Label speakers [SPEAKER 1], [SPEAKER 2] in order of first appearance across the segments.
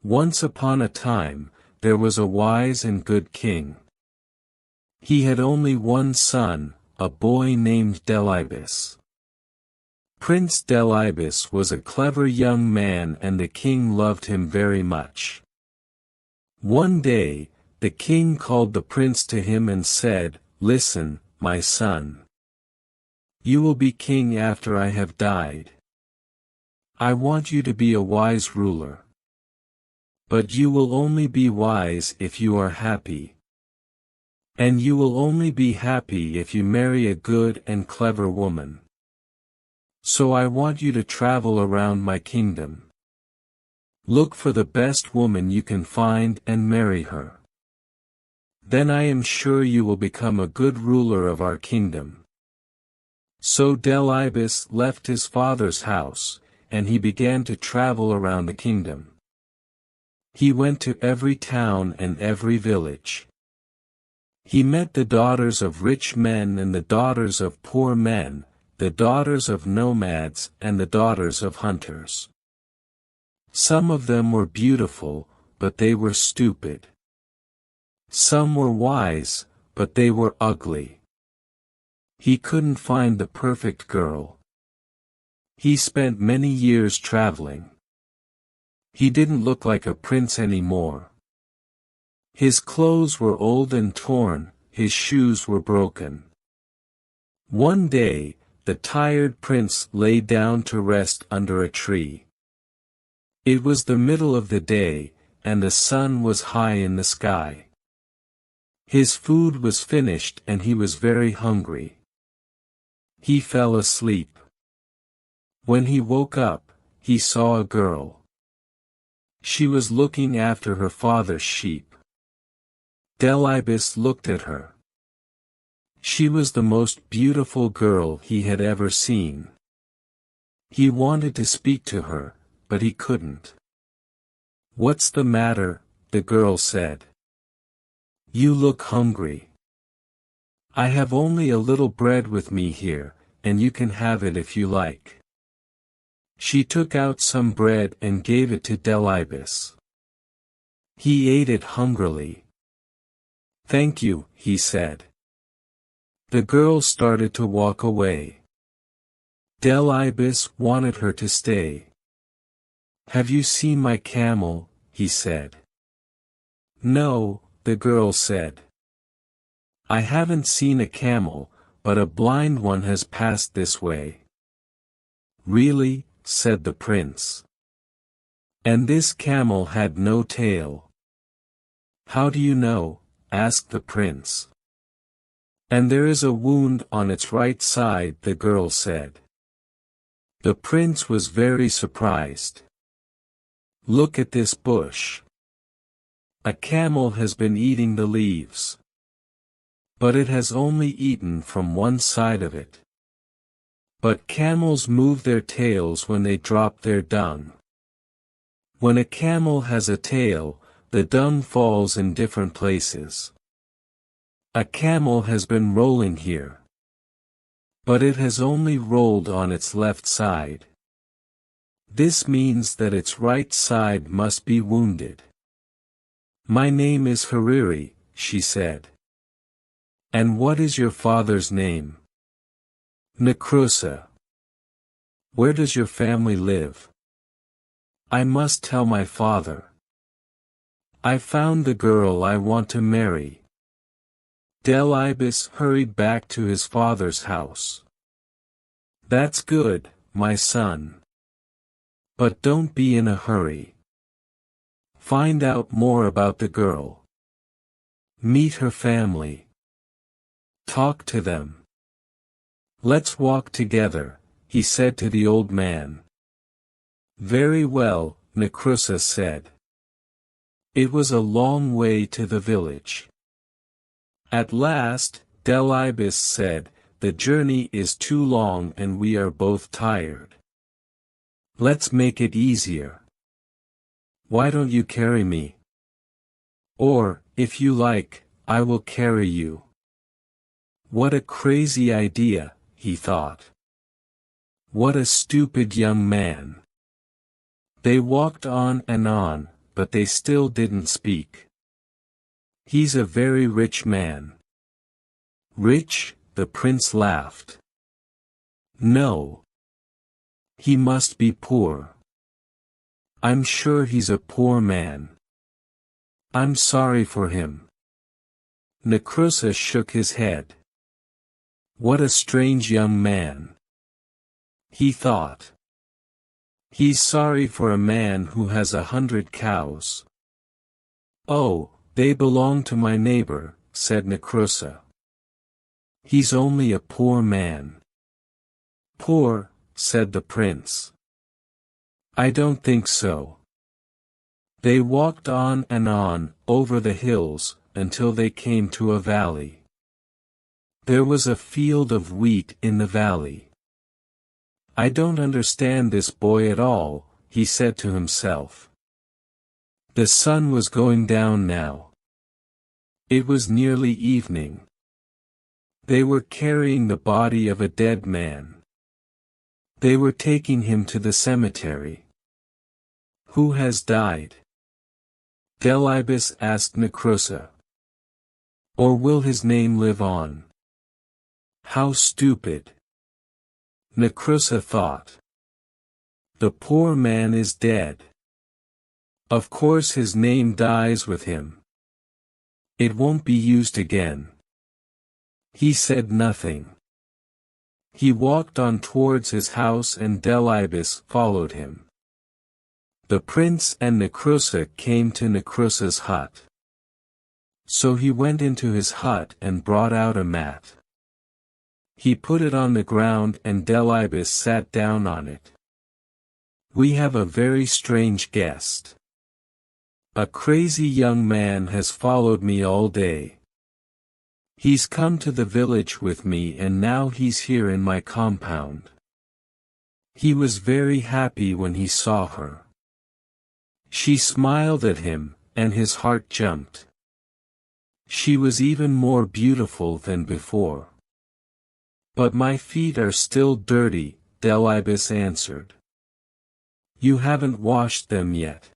[SPEAKER 1] Once upon a time, there was a wise and good king. He had only one son, a boy named Delibes. Prince Delibes was a clever young man and the king loved him very much. One day, the king called the prince to him and said, "Listen, my son. You will be king after I have died. I want you to be a wise ruler. But you will only be wise if you are happy. And you will only be happy if you marry a good and clever woman. So I want you to travel around my kingdom. Look for the best woman you can find and marry her. Then I am sure you will become a good ruler of our kingdom." So Delibes left his father's house, and he began to travel around the kingdom. He went to every town and every village. He met the daughters of rich men and the daughters of poor men, the daughters of nomads and the daughters of hunters. Some of them were beautiful, but they were stupid. Some were wise, but they were ugly. He couldn't find the perfect girl. He spent many years traveling. He didn't look like a prince anymore. His clothes were old and torn, his shoes were broken. One day, the tired prince lay down to rest under a tree. It was the middle of the day, and the sun was high in the sky. His food was finished and he was very hungry. He fell asleep. When he woke up, he saw a girl. She was looking after her father's sheep. Delibes looked at her. She was the most beautiful girl he had ever seen. He wanted to speak to her, but he couldn't. "What's the matter?" the girl said. "You look hungry." "I have only a little bread with me here, and you can have it if you like." She took out some bread and gave it to Delibes. He ate it hungrily. "Thank you," he said. The girl started to walk away. Delibes wanted her to stay. "Have you seen my camel?" he said. "No," the girl said. "I haven't seen a camel, but a blind one has passed this way." "Really?" said the prince. "And this camel had no tail." "How do you know?" asked the prince. "And there is a wound on its right side," the girl said. The prince was very surprised. "Look at this bush. A camel has been eating the leaves. But it has only eaten from one side of it. But camels move their tails when they drop their dung. When a camel has a tail, the dung falls in different places. A camel has been rolling here. But it has only rolled on its left side. This means that its right side must be wounded." "My name is Hariri," she said. "And what is your father's name?" "Necrusa." "Where does your family live?" "I must tell my father." "I found the girl I want to marry." Delibes hurried back to his father's house. "That's good, my son. But don't be in a hurry. Find out more about the girl. Meet her family. Talk to them. Let's walk together," he said to the old man. "Very well," Necrusa said. It was a long way to the village. At last, Delibes said, "The journey is too long and we are both tired. Let's make it easier. Why don't you carry me? Or, if you like, I will carry you." What a crazy idea, he thought. What a stupid young man. They walked on and on, but they still didn't speak. He's a very rich man. Rich? The prince laughed. No. He must be poor. I'm sure he's a poor man. I'm sorry for him. Necrusa shook his head. What a strange young man. He thought. He's sorry for a man who has 100 cows. Oh, they belong to my neighbor, said Necrusa. He's only a poor man. Poor, said the prince. I don't think so. They walked on and on, over the hills, until they came to a valley. There was a field of wheat in the valley. I don't understand this boy at all, he said to himself. The sun was going down now. It was nearly evening. They were carrying the body of a dead man. They were taking him to the cemetery. Who has died? Delibes asked Necrusa. Or will his name live on? How stupid. Necrusa thought. The poor man is dead. Of course his name dies with him. It won't be used again. He said nothing. He walked on towards his house and Delibes followed him. The prince and Necrusa came to Necrusa's hut. So he went into his hut and brought out a mat. He put it on the ground and Delibes sat down on it. We have a very strange guest. A crazy young man has followed me all day. He's come to the village with me and now he's here in my compound. He was very happy when he saw her. She smiled at him, and his heart jumped. She was even more beautiful than before. But my feet are still dirty, Delibes answered. You haven't washed them yet.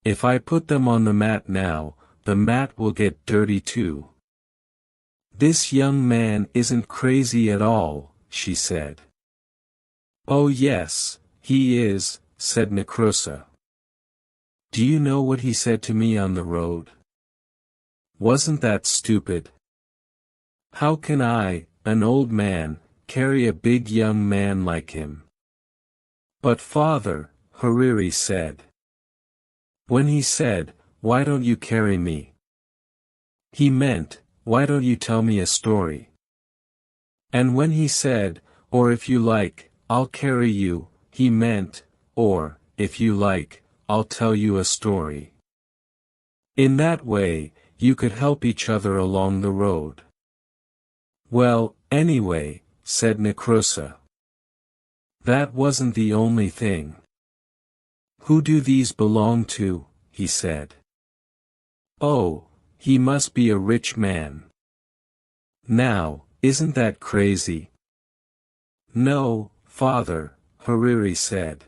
[SPEAKER 1] If I put them on the mat now, the mat will get dirty too. This young man isn't crazy at all, she said. Oh yes, he is, said Necrusa. Do you know what he said to me on the road? Wasn't that stupid? How can I, an old man, carry a big young man like him? But father, Hariri said. When he said, why don't you carry me? He meant, why don't you tell me a story? And when he said, or if you like, I'll carry you, he meant, or, if you like, I'll tell you a story. In that way, you could help each other along the road. Well, anyway, said Necrusa. That wasn't the only thing. Who do these belong to? He said. Oh, he must be a rich man. Now, isn't that crazy? No, father, Hariri said.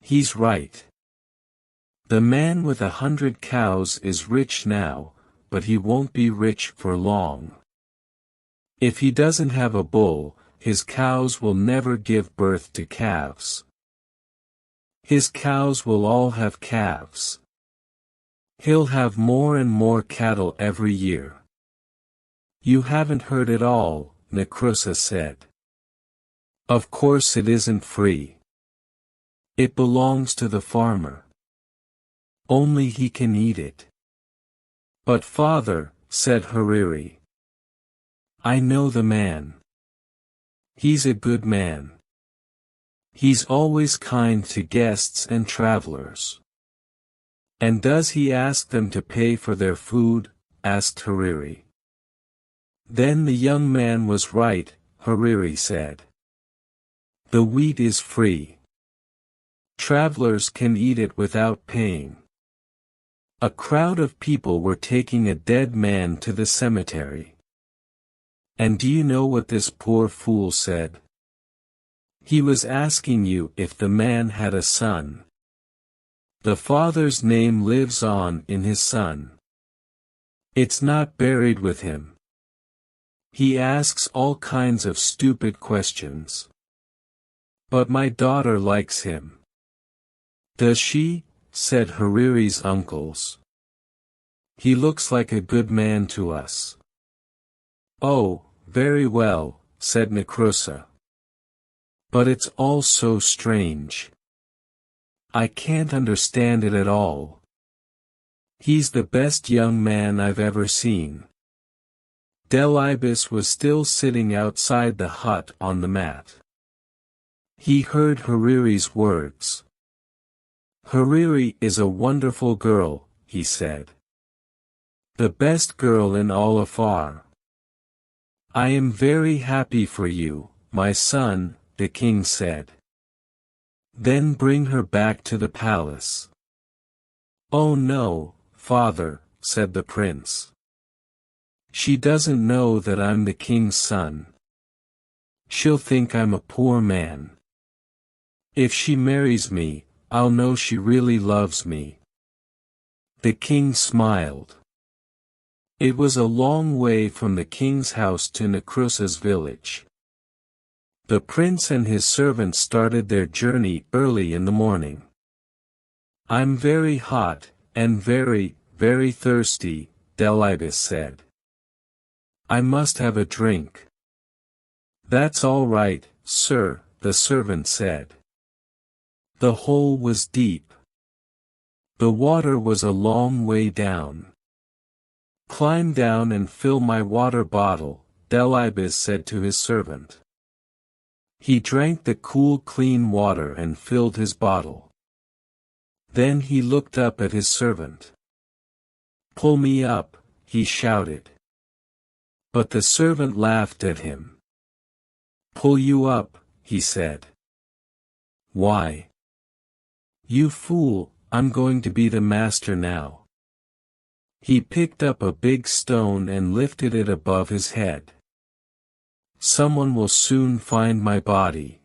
[SPEAKER 1] He's right. The man with 100 cows is rich now, but he won't be rich for long. If he doesn't have a bull, his cows will never give birth to calves. His cows will all have calves. He'll have more and more cattle every year. You haven't heard it all, Necrusa said. Of course it isn't free. It belongs to the farmer. Only he can eat it. But father, said Hariri. I know the man. He's a good man. He's always kind to guests and travelers. And does he ask them to pay for their food? Asked Hariri. Then the young man was right, Hariri said. The wheat is free. Travelers can eat it without paying. A crowd of people were taking a dead man to the cemetery. And do you know what this poor fool said? He was asking you if the man had a son. The Father's name lives on in his Son. It's not buried with him. He asks all kinds of stupid questions. But my daughter likes him. Does she? Said Hariri's uncles. He looks like a good man to us. Oh, very well, said Necrosa. But it's all so strange. I can't understand it at all. He's the best young man I've ever seen. Delibes was still sitting outside the hut on the mat. He heard Hariri's words. Hariri is a wonderful girl, he said. The best girl in all Afar. I am very happy for you, my son, the king said. Then bring her back to the palace. Oh no, father, said the prince. She doesn't know that I'm the king's son. She'll think I'm a poor man. If she marries me, I'll know she really loves me. The king smiled. It was a long way from the king's house to Necrosa's village. The prince and his servant started their journey early in the morning. I'm very hot, and very, very thirsty, Delibes said. I must have a drink. That's all right, sir, the servant said. The hole was deep. The water was a long way down. Climb down and fill my water bottle, Delibes said to his servant. He drank the cool clean water and filled his bottle. Then he looked up at his servant. Pull me up, he shouted. But the servant laughed at him. Pull you up, he said. Why? You fool, I'm going to be the master now. He picked up a big stone and lifted it above his head. Someone will soon find my body.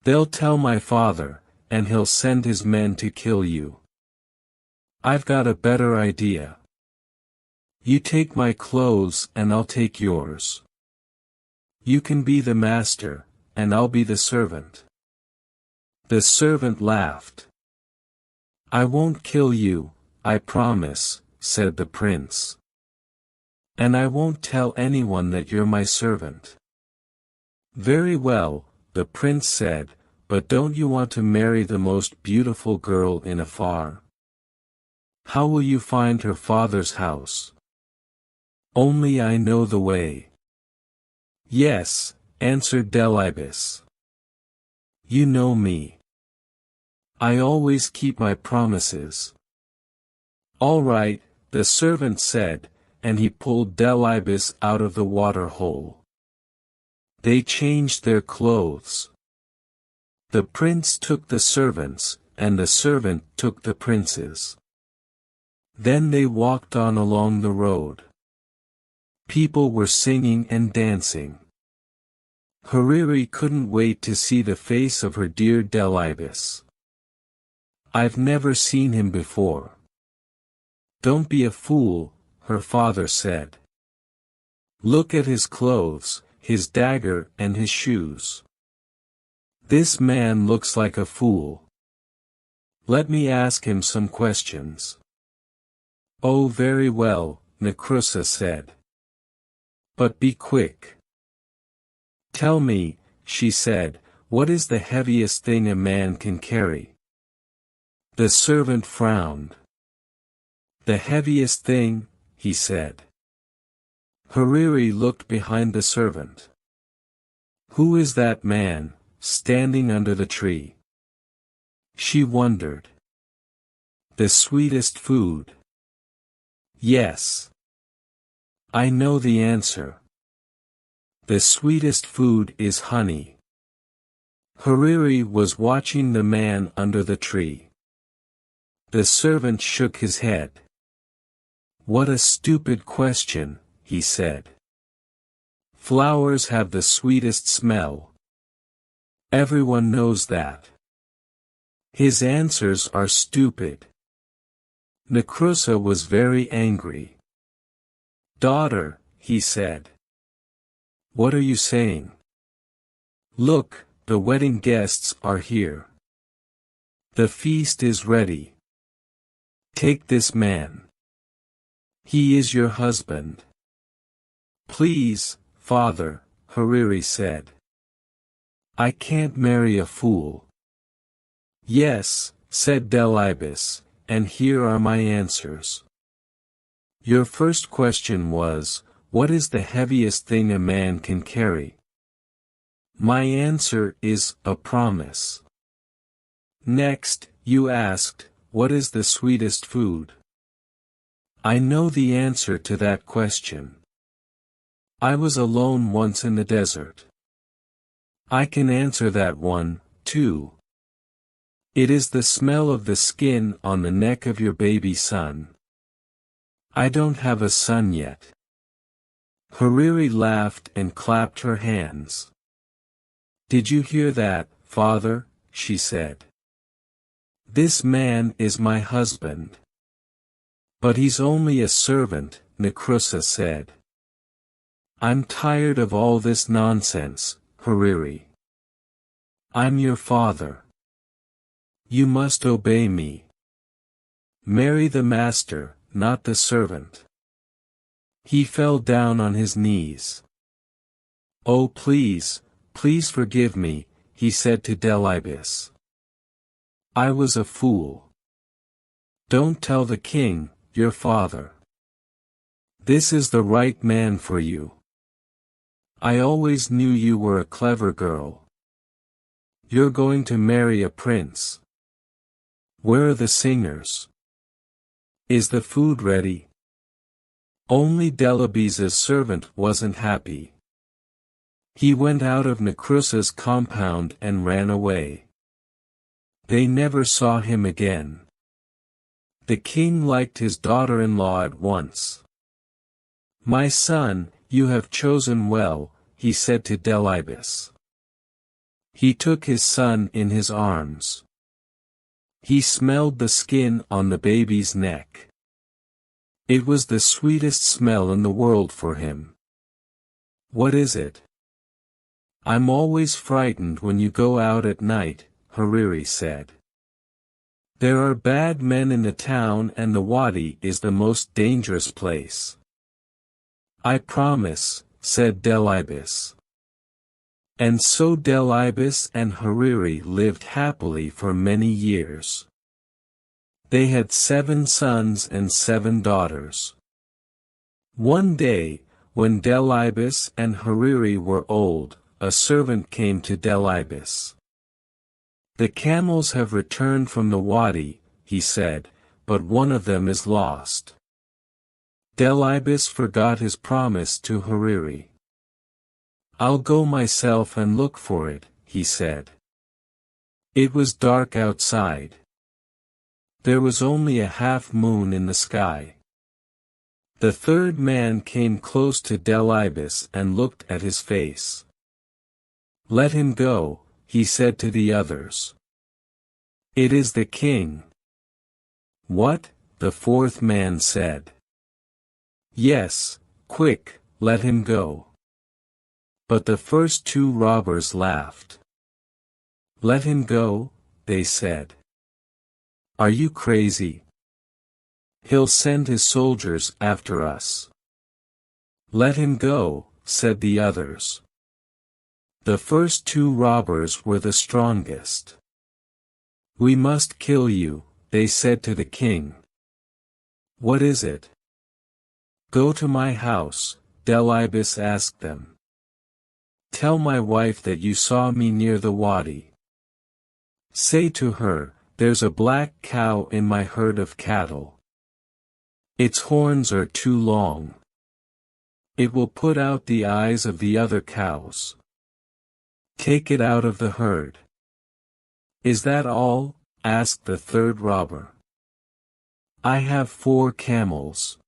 [SPEAKER 1] They'll tell my father, and he'll send his men to kill you. I've got a better idea. You take my clothes and I'll take yours. You can be the master, and I'll be the servant. The servant laughed. I won't kill you, I promise, said the prince. And I won't tell anyone that you're my servant. Very well, the prince said, but don't you want to marry the most beautiful girl in Afar? How will you find her father's house? Only I know the way. Yes, answered Delibes. You know me. I always keep my promises. All right, the servant said, and he pulled Delibes out of the water hole. They changed their clothes. The prince took the servants, and the servant took the prince's. Then they walked on along the road. People were singing and dancing. Hariri couldn't wait to see the face of her dear Delibes. I've never seen him before. Don't be a fool, her father said. Look at his clothes, his dagger and his shoes. This man looks like a fool. Let me ask him some questions. Oh, very well, Necrosa said. But be quick. Tell me, she said, what is the heaviest thing a man can carry? The servant frowned. The heaviest thing, he said. Hariri looked behind the servant. Who is that man, standing under the tree? She wondered. The sweetest food. Yes. I know the answer. The sweetest food is honey. Hariri was watching the man under the tree. The servant shook his head. What a stupid question, he said. Flowers have the sweetest smell. Everyone knows that. His answers are stupid. Necrusa was very angry. Daughter, he said. What are you saying? Look, the wedding guests are here. The feast is ready. Take this man. He is your husband. Please, father, Hariri said. I can't marry a fool. Yes, said Delibes, and here are my answers. Your first question was, what is the heaviest thing a man can carry? My answer is, a promise. Next, you asked, what is the sweetest food? I know the answer to that question. I was alone once in the desert. I can answer that one, too. It is the smell of the skin on the neck of your baby son. I don't have a son yet. Hariri laughed and clapped her hands. Did you hear that, father? She said. This man is my husband. But he's only a servant, Necrusa said. I'm tired of all this nonsense, Hariri. I'm your father. You must obey me. Marry the master, not the servant. He fell down on his knees. Oh please, please forgive me, he said to Delibes. I was a fool. Don't tell the king, your father. This is the right man for you. I always knew you were a clever girl. You're going to marry a prince. Where are the singers? Is the food ready? Only Delibes' servant wasn't happy. He went out of Necrusa's compound and ran away. They never saw him again. The king liked his daughter-in-law at once. My son, you have chosen well, he said to Delibes. He took his son in his arms. He smelled the skin on the baby's neck. It was the sweetest smell in the world for him. What is it? I'm always frightened when you go out at night, Hariri said. There are bad men in the town and the wadi is the most dangerous place. I promise, said Delibes. And so Delibes and Hariri lived happily for many years. They had 7 sons and 7 daughters. One day, when Delibes and Hariri were old, a servant came to Delibes. The camels have returned from the wadi, he said, but one of them is lost. Delibes forgot his promise to Hariri. I'll go myself and look for it, he said. It was dark outside. There was only a half moon in the sky. The third man came close to Delibes and looked at his face. Let him go, he said to the others. It is the king. What? The fourth man said. Yes, quick, let him go. But the first 2 robbers laughed. Let him go, they said. Are you crazy? He'll send his soldiers after us. Let him go, said the others. The first 2 robbers were the strongest. We must kill you, they said to the king. What is it? Go to my house, Delibes asked them. Tell my wife that you saw me near the wadi. Say to her, there's a black cow in my herd of cattle. Its horns are too long. It will put out the eyes of the other cows. Take it out of the herd. Is that all? Asked the third robber. I have 4 camels.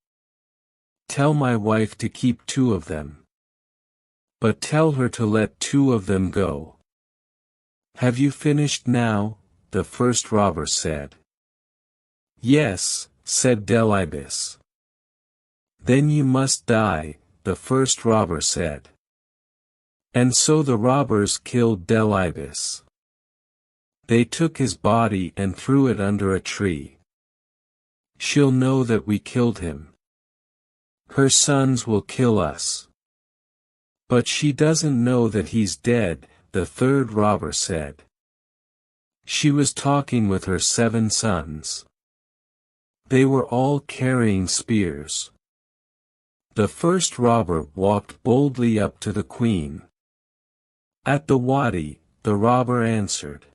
[SPEAKER 1] Tell my wife to keep 2 of them. But tell her to let 2 of them go. Have you finished now? the first robber said. Yes, said Delibes. Then you must die, the first robber said. And so the robbers killed Delibes. They took his body and threw it under a tree. She'll know that we killed him. Her sons will kill us. But she doesn't know that he's dead, the third robber said. She was talking with her 7 sons. They were all carrying spears. The first robber walked boldly up to the queen. At the wadi, the robber answered.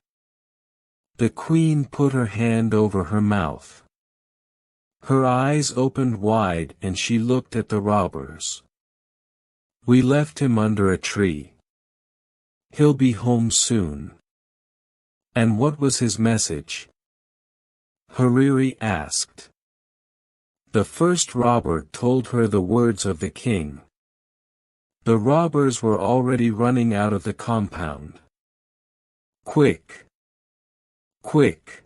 [SPEAKER 1] The queen put her hand over her mouth. Her eyes opened wide and she looked at the robbers. We left him under a tree. He'll be home soon. And what was his message? Hariri asked. The first robber told her the words of the king. The robbers were already running out of the compound. Quick! Quick!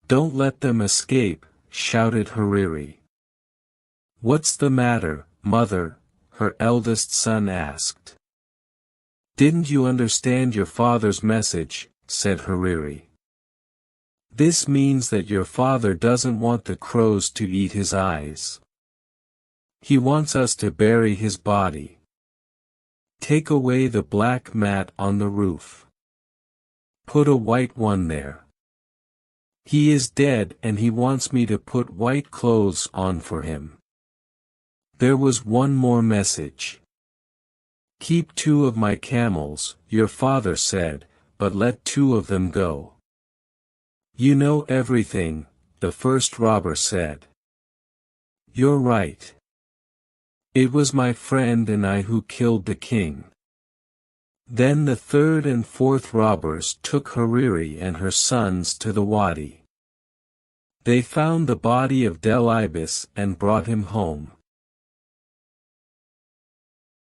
[SPEAKER 1] Don't let them escape, shouted Hariri. What's the matter, mother? Her eldest son asked. Didn't you understand your father's message? Said Hariri. This means that your father doesn't want the crows to eat his eyes. He wants us to bury his body. Take away the black mat on the roof. Put a white one there. He is dead and he wants me to put white clothes on for him. There was one more message. Keep 2 of my camels, your father said, but let 2 of them go. You know everything, the first robber said. You're right. It was my friend and I who killed the king. Then the third and fourth robbers took Hariri and her sons to the wadi. They found the body of Delibes and brought him home.